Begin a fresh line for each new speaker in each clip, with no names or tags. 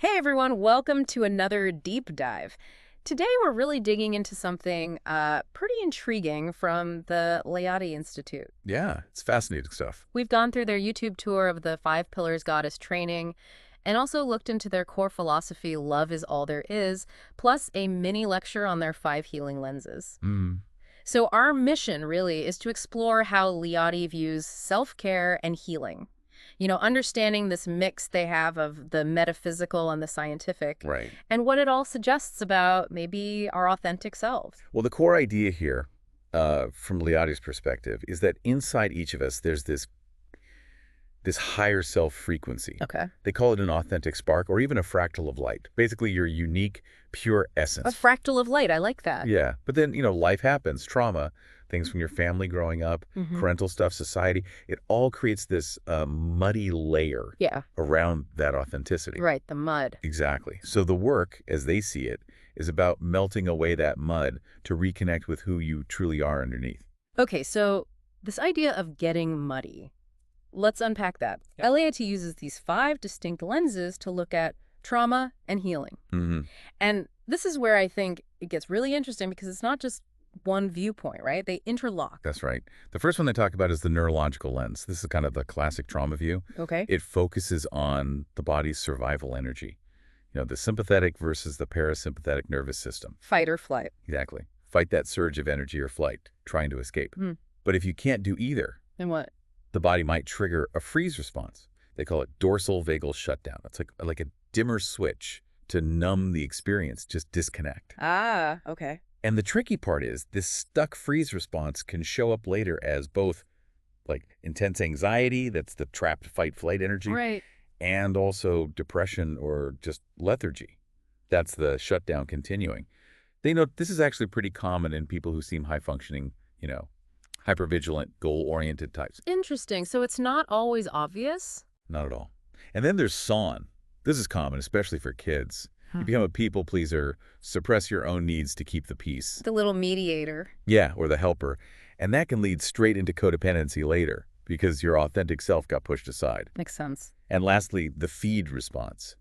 Hey everyone, welcome to another deep dive. Today we're really digging into something pretty intriguing from the LIATI Institute.
Yeah, it's fascinating stuff.
We've gone through their YouTube tour of the Five Pillars Goddess training and also looked into their core philosophy, Love is All There Is, plus a mini lecture on their 5 healing lenses.
Mm,
So our mission really is to explore how LIATI views self-care and healing. Understanding this mix they have of the metaphysical and the scientific,
right.
and what it all suggests about maybe our authentic selves.
Well, the core idea here, from Liati's perspective, is that inside each of us, there's this higher self frequency.
Okay.
They call it an authentic spark or even a fractal of light. Basically, your unique, pure
A
essence.
fractal of light, I like that.
Yeah, but then, life happens, trauma, things from your family growing up,
Mhm.
parental stuff, society. It all creates this muddy layer
Yeah,
around that authenticity.
right, the mud.
Exactly. So the work, as they see it, is about melting away that mud to reconnect with who you truly are underneath.
Okay, so this idea of getting muddy, let's unpack that.
Yeah.
LAIT uses these 5 distinct lenses to look at trauma and healing.
Mm-hmm.
And this is where I think it gets really interesting because it's not just one viewpoint, right? They interlock.
That's right. The first one they talk about is the neurological lens. This is kind of the classic trauma view.
Okay.
It focuses on the body's survival energy. The sympathetic versus the parasympathetic nervous system.
Fight or flight.
Exactly. Fight that surge of energy or flight, trying to escape.
Hmm.
But if you can't do either,
And what?
the body might trigger a freeze response. They call it dorsal vagal shutdown. It's like a dimmer switch to numb the experience, just disconnect.
Ah, okay.
And the tricky part is this stuck freeze response can show up later as both like intense anxiety, that's the trapped fight flight energy,
Right.
and also depression or just lethargy. That's the shutdown continuing. They note this is actually pretty common in people who seem high functioning, hypervigilant, goal-oriented types.
Interesting. So it's not always obvious?
Not at all. And then there's SON. This is common, especially for kids. You
Huh.
become a people pleaser, suppress your own needs to keep the peace.
The little mediator.
Yeah, or the helper. And that can lead straight into codependency later because your authentic self got pushed aside.
Makes sense.
And lastly, the feed response.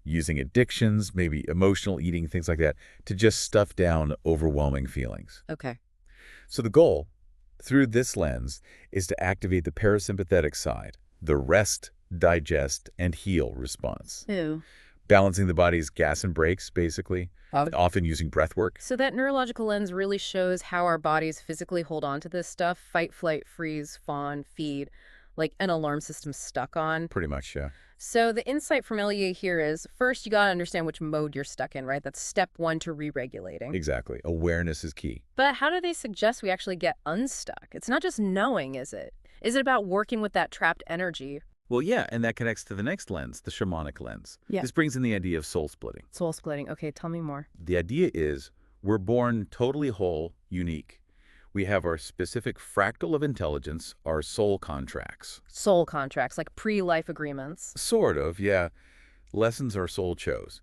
Using addictions, maybe emotional eating, things like that, to just stuff down overwhelming feelings.
Okay.
So the goal, through this lens, is to activate the parasympathetic side, the rest, digest, and heal response.
Ew.
Balancing the body's gas and brakes, basically, often using breath work.
So that neurological lens really shows how our bodies physically hold on to this stuff. Fight, flight, freeze, fawn, feed, like an alarm system stuck on.
Pretty much, yeah.
So the insight from LEA here is, first, you got to understand which mode you're stuck in, right? That's step 1 to re-regulating.
Exactly. Awareness is key.
But how do they suggest we actually get unstuck? It's not just knowing, is it? Is it about working with that trapped energy?
Well, yeah, and that connects to the next lens, the shamanic lens.
Yeah.
This brings in the idea of soul splitting.
Soul splitting. Okay, tell me more.
The idea is we're born totally whole, unique. We have our specific fractal of intelligence, our soul contracts.
Soul contracts, like pre-life agreements.
Sort of, yeah. Lessons our soul chose.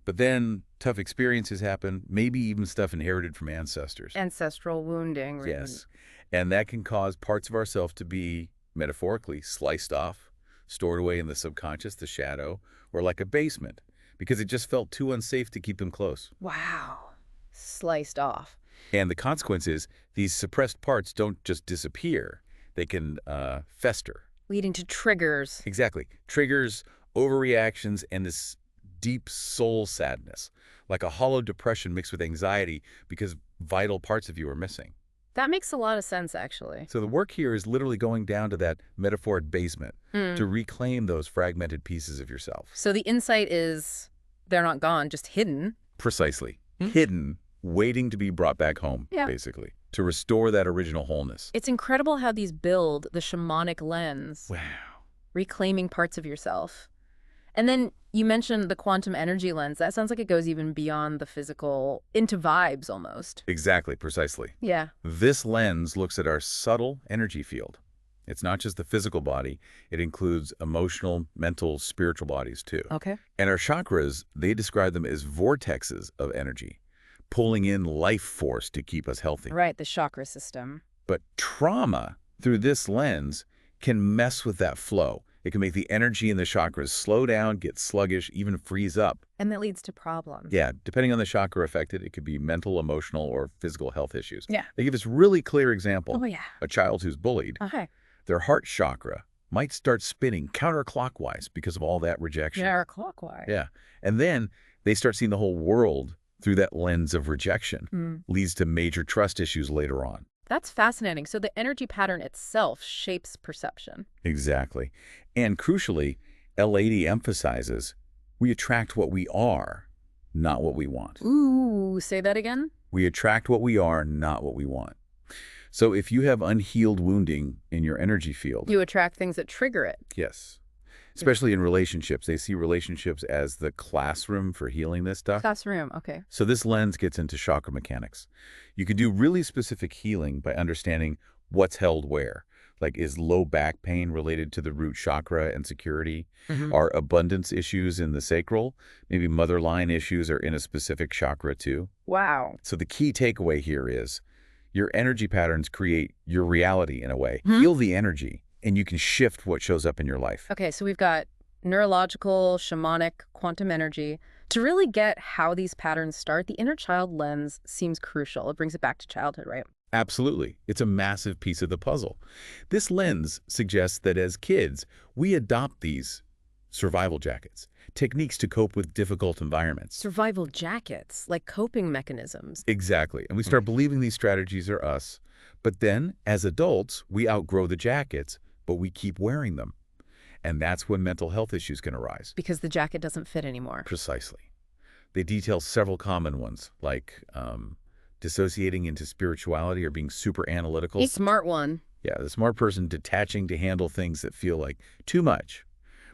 But then tough experiences happen, maybe even stuff inherited from ancestors.
Ancestral wounding. Right?
Yes. And that can cause parts of ourselves to be, metaphorically, sliced off, stored away in the subconscious, the shadow, or like a basement, because it just felt too unsafe to keep them close.
Wow. Sliced off.
And the consequence is these suppressed parts don't just disappear. They can fester.
Leading to triggers.
Exactly. Triggers, overreactions, and this deep soul sadness, like a hollow depression mixed with anxiety because vital parts of you are missing.
That makes a lot of sense, actually.
So the work here is literally going down to that metaphoric basement to reclaim those fragmented pieces of yourself.
So the insight is they're not gone, just hidden.
Precisely. Hidden, waiting to be brought back home,
Yeah.
basically, to restore that original wholeness.
It's incredible how these build the shamanic lens,
Wow.
reclaiming parts of yourself. And then you mentioned the quantum energy lens. That sounds like it goes even beyond the physical, into vibes almost.
Exactly, precisely.
Yeah.
This lens looks at our subtle energy field. It's not just the physical body. It includes emotional, mental, spiritual bodies too.
Okay.
And our chakras, they describe them as vortexes of energy, pulling in life force to keep us healthy.
Right, the chakra system.
But trauma, through this lens, can mess with that flow It can make the energy in the chakras slow down, get sluggish, even freeze up.
And that leads to problems.
Yeah, depending on the chakra affected, it could be mental, emotional, or physical health issues.
Yeah.
They give this really clear example.
Oh, yeah.
A child who's bullied,
Okay.
their heart chakra might start spinning counterclockwise because of all that rejection.
Counterclockwise.
Yeah. And then they start seeing the whole world through that lens of rejection. Leads to major trust issues later on.
That's fascinating. So the energy pattern itself shapes perception.
Exactly. And crucially, LIATI emphasizes we attract what we are, not what we want.
Ooh, say that again?
We attract what we are, not what we want. So if you have unhealed wounding in your energy field,
You attract things that trigger it.
yes, especially in relationships, they see relationships as the classroom for healing this stuff.
Classroom, okay.
So this lens gets into chakra mechanics. You can do really specific healing by understanding what's held where. Like, is low back pain related to the root chakra and security? Are abundance issues in the sacral? Maybe mother line issues are in a specific chakra too.
Wow.
So the key takeaway here is your energy patterns create your reality in a way. Feel the energy, and you can shift what shows up in your life.
Okay, so we've got neurological, shamanic, quantum energy. To really get how these patterns start, the inner child lens seems crucial. It brings it back to childhood, right?
Absolutely. It's a massive piece of the puzzle. This lens suggests that as kids, we adopt these survival jackets, techniques to cope with difficult environments.
Survival jackets, like coping mechanisms.
Exactly. And we start believing these strategies are us. But then, as adults, we outgrow the jackets, but we keep wearing them. And that's when mental health issues can arise.
Because the jacket doesn't fit anymore.
Precisely. They detail several common ones, like dissociating into spirituality or being super analytical.
A smart one.
Yeah, the smart person detaching to handle things that feel like too much,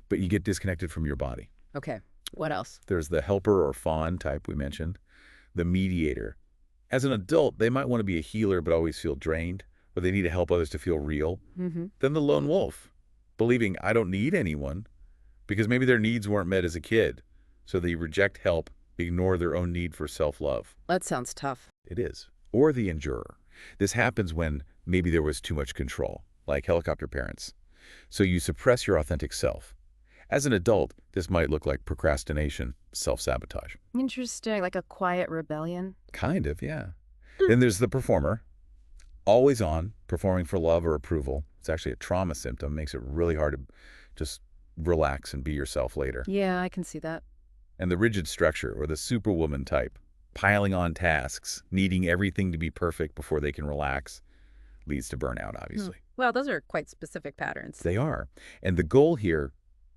but you get disconnected from your body.
Okay, what else?
There's the helper or fawn type we mentioned, the mediator. As an adult, they might want to be a healer but always feel drained, or they need to help others to feel real. Then the lone wolf, believing I don't need anyone because maybe their needs weren't met as a kid, so they reject help, ignore their own need for self-love.
That sounds tough.
It is. Or the endurer. This happens when maybe there was too much control, like helicopter parents. So you suppress your authentic self. As an adult, this might look like procrastination, self-sabotage.
Interesting, like a quiet rebellion.
Kind of, yeah. Then there's the performer, always on, performing for love or approval. It's actually a trauma symptom, makes it really hard to just relax and be yourself later.
Yeah, I can see that.
And the rigid structure, or the superwoman type, piling on tasks, needing everything to be perfect before they can relax, leads to burnout, obviously.
Well, those are quite specific patterns.
They are. And the goal here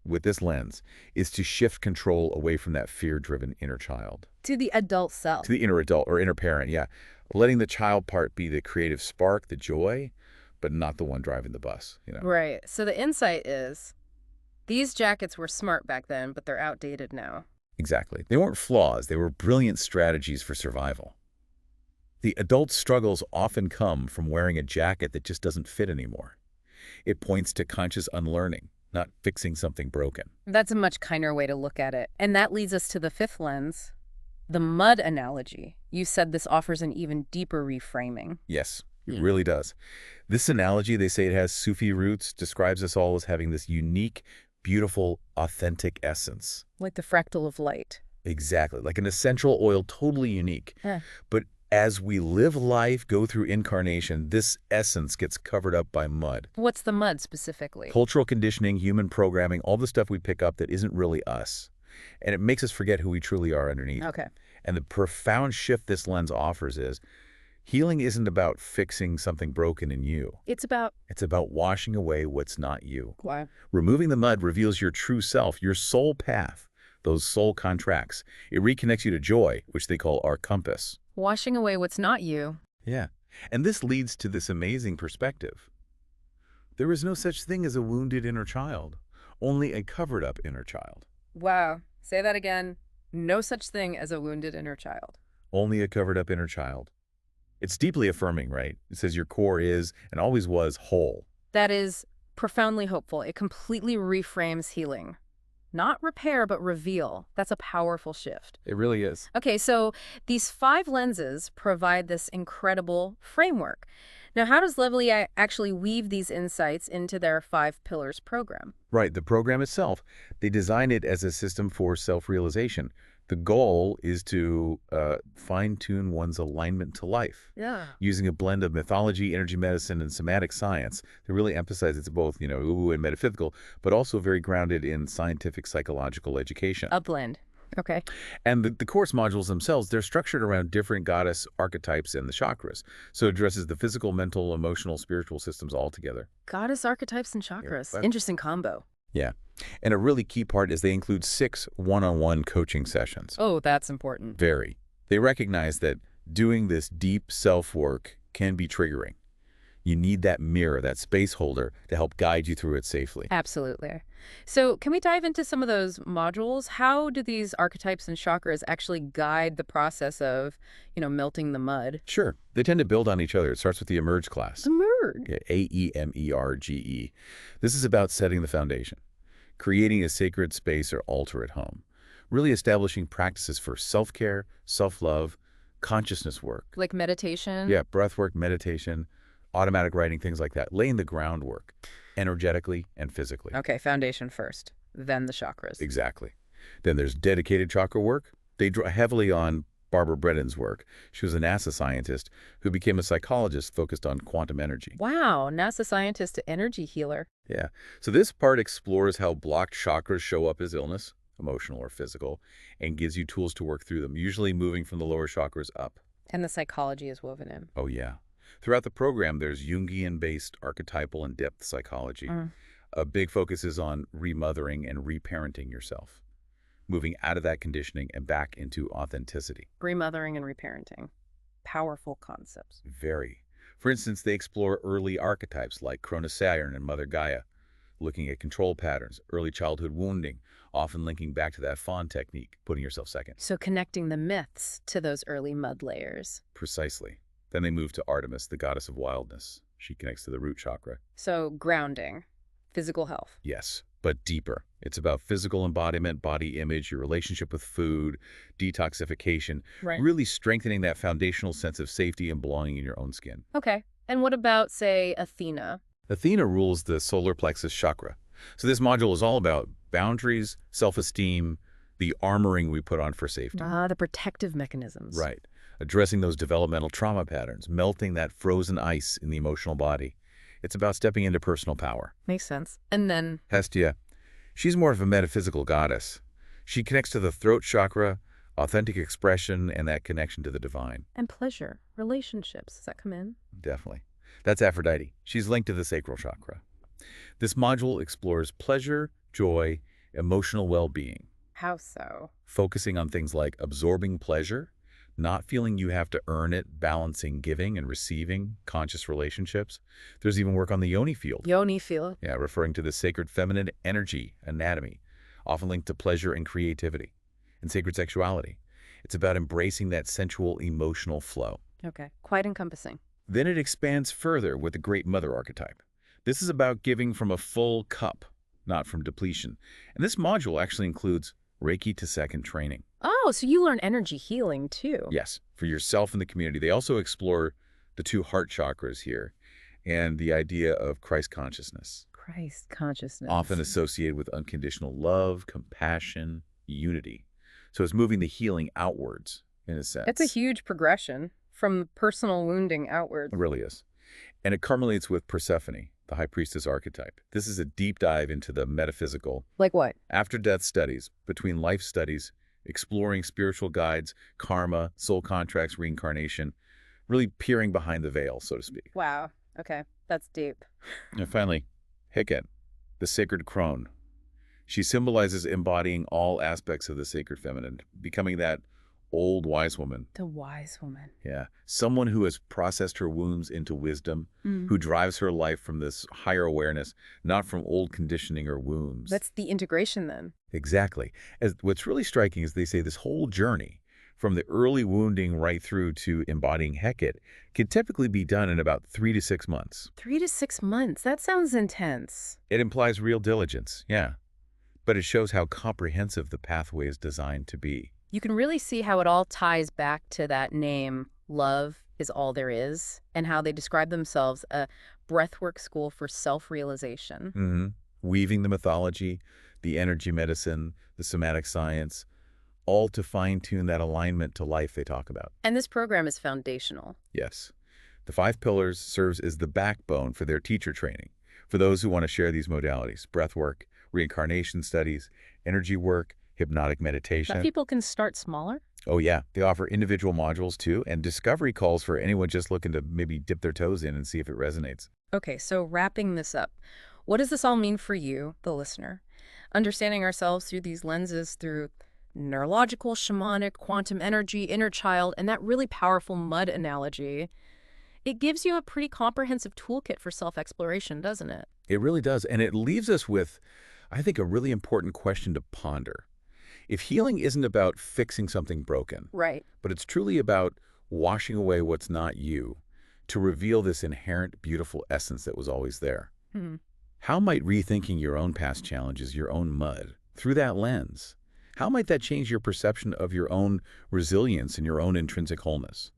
with this lens is to shift control away from that fear-driven inner child.
To the adult self.
To the inner adult or inner parent, yeah. Letting the child part be the creative spark, the joy, but not the one driving the bus, you know.
Right. So the insight is, these jackets were smart back then, but they're outdated now.
Exactly. They weren't flaws. They were brilliant strategies for survival. The adult struggles often come from wearing a jacket that just doesn't fit anymore. It points to conscious unlearning, not fixing something broken.
That's a much kinder way to look at it. And that leads us to the fifth lens, the mud analogy. You said this offers an even deeper reframing.
Yes, it really does. This analogy, they say it has Sufi roots, describes us all as having this unique, beautiful, authentic essence.
Like the fractal of light.
Exactly, like an essential oil, totally unique.
Yeah.
But as we live life, go through incarnation, this essence gets covered up by mud.
What's the mud specifically?
Cultural conditioning, human programming, all the stuff we pick up that isn't really us. And it makes us forget who we truly are underneath.
Okay.
And the profound shift this lens offers is healing isn't about fixing something broken in you.
It's about
washing away what's not you.
why?
Removing the mud reveals your true self, your soul path, those soul contracts. It reconnects you to joy, which they call our compass.
Washing away what's not you.
Yeah. And this leads to this amazing perspective. There is no such thing as a wounded inner child, only a covered-up inner child.
Wow. Say that again. No such thing as a wounded inner child.
Only a covered-up inner child. It's deeply affirming, right? It says your core is and always was whole.
That is profoundly hopeful. It completely reframes healing. Not repair, but reveal. That's a powerful shift.
It really is.
Okay, so these 5 lenses provide this incredible framework. Now, how does Lovely actually weave these insights into their 5 pillars program?
Right, the program itself, they design it as a system for self-realization. The goal is to fine-tune one's alignment to life,
Yeah.
using a blend of mythology, energy medicine, and somatic science. They really emphasize it's both, ooh and metaphysical, but also very grounded in scientific psychological education.
A blend. Okay.
And the course modules themselves, they're structured around different goddess archetypes and the chakras. So it addresses the physical, mental, emotional, spiritual systems all together.
Goddess archetypes and
Yeah,
chakras. Interesting combo.
yeah. And a really key part is they include 6 one-on-one coaching sessions.
Oh, that's important.
Very. They recognize that doing this deep self-work can be triggering. You need that mirror, that space holder, to help guide you through it safely.
Absolutely. So can we dive into some of those modules? How do these archetypes and chakras actually guide the process of, melting the mud?
Sure. They tend to build on each other. It starts with the Emerge class.
Emerge.
Yeah, AEMERGE. This is about setting the foundation, creating a sacred space or altar at home, really establishing practices for self-care, self-love, consciousness work.
Like meditation?
Yeah, breath work, meditation, automatic writing, things like that, laying the groundwork energetically and physically.
Okay, foundation first, then the chakras.
Exactly. Then there's dedicated chakra work. They draw heavily on Barbara Brennan's work. She was a NASA scientist who became a psychologist focused on quantum energy.
Wow, NASA scientist to energy healer.
Yeah. So this part explores how blocked chakras show up as illness, emotional or physical, and gives you tools to work through them, usually moving from the lower chakras up.
And the psychology is woven in.
Oh, yeah. Throughout the program, there's Jungian-based archetypal and depth psychology. A big focus is on remothering and reparenting yourself, moving out of that conditioning and back into authenticity.
Remothering and reparenting. Powerful concepts.
Very. For instance, they explore early archetypes like Cronus Saturn and Mother Gaia, looking at control patterns, early childhood wounding, often linking back to that fawn technique, putting yourself second.
So connecting the myths to those early mud layers.
Precisely. Then they move to Artemis, the goddess of wildness. She connects to the root chakra.
So grounding, physical health.
Yes, but deeper. It's about physical embodiment, body image, your relationship with food, detoxification,
Right.
really strengthening that foundational sense of safety and belonging in your own skin.
Okay. And what about, say, Athena?
Athena rules the solar plexus chakra. So this module is all about boundaries, self-esteem, the armoring we put on for safety.
The protective mechanisms.
Right. Addressing those developmental trauma patterns, melting that frozen ice in the emotional body. It's about stepping into personal power.
Makes sense. And then
Hestia, she's more of a metaphysical goddess. She connects to the throat chakra, authentic expression, and that connection to the divine.
and pleasure, relationships. Does that come in?
Definitely. That's Aphrodite. She's linked to the sacral chakra. This module explores pleasure, joy, emotional well-being,
How so?
focusing on things like absorbing pleasure, not feeling you have to earn it, balancing giving and receiving, conscious relationships. There's even work on the yoni field.
Yoni field.
Yeah, referring to the sacred feminine energy, anatomy, often linked to pleasure and creativity, and sacred sexuality. It's about embracing that sensual emotional flow.
Okay. Quite encompassing.
Then it expands further with the Great Mother archetype. This is about giving from a full cup, not from depletion. And this module actually includes Reiki to second training.
Oh, so you learn energy healing too.
Yes, for yourself and the community. They also explore the 2 heart chakras here and the idea of Christ consciousness,
Christ consciousness.
often associated with unconditional love, compassion, unity. So it's moving the healing outwards, in a sense.
It's a huge progression from personal wounding outwards.
It really is. And it culminates with Persephone, the high priestess archetype. This is a deep dive into the metaphysical,
Like what?
after-death studies, between life studies, exploring spiritual guides, karma, soul contracts, reincarnation, really peering behind the veil, so to speak.
Wow. Okay. That's deep.
And finally, Hecate, the sacred crone. She symbolizes embodying all aspects of the sacred feminine, becoming that old wise woman.
The wise woman.
Yeah. Someone who has processed her wounds into wisdom, who drives her life from this higher awareness, not from old conditioning or wounds.
That's the integration then.
Exactly. As what's really striking is they say this whole journey, from the early wounding right through to embodying Hecate, can typically be done in about 3 to 6 months.
3 to 6 months. That sounds intense.
It implies real diligence, yeah. But it shows how comprehensive the pathway is designed to be.
You can really see how it all ties back to that name, love, is all there is, and how they describe themselves a breathwork school for self-realization.
hmm Weaving the mythology, the energy medicine, the somatic science, all to fine-tune that alignment to life they talk about.
And this program is foundational.
Yes. The 5 pillars serves as the backbone for their teacher training, for those who want to share these modalities: breathwork, reincarnation studies, energy work, hypnotic
That
meditation.
people can start smaller?
Oh yeah, they offer individual modules too, and discovery calls for anyone just looking to maybe dip their toes in and see if it resonates.
Okay, so wrapping this up, what does this all mean for you, the listener? Understanding ourselves through these lenses, through neurological, shamanic, quantum energy, inner child, and that really powerful mud analogy, it gives you a pretty comprehensive toolkit for self-exploration, doesn't it?
It really does, and it leaves us with, I think, a really important question to ponder. If healing isn't about fixing something broken,
Right.
but it's truly about washing away what's not you to reveal this inherent beautiful essence that was always there,
Hmm.
how might rethinking your own past challenges, your own mud, through that lens, how might that change your perception of your own resilience and your own intrinsic wholeness?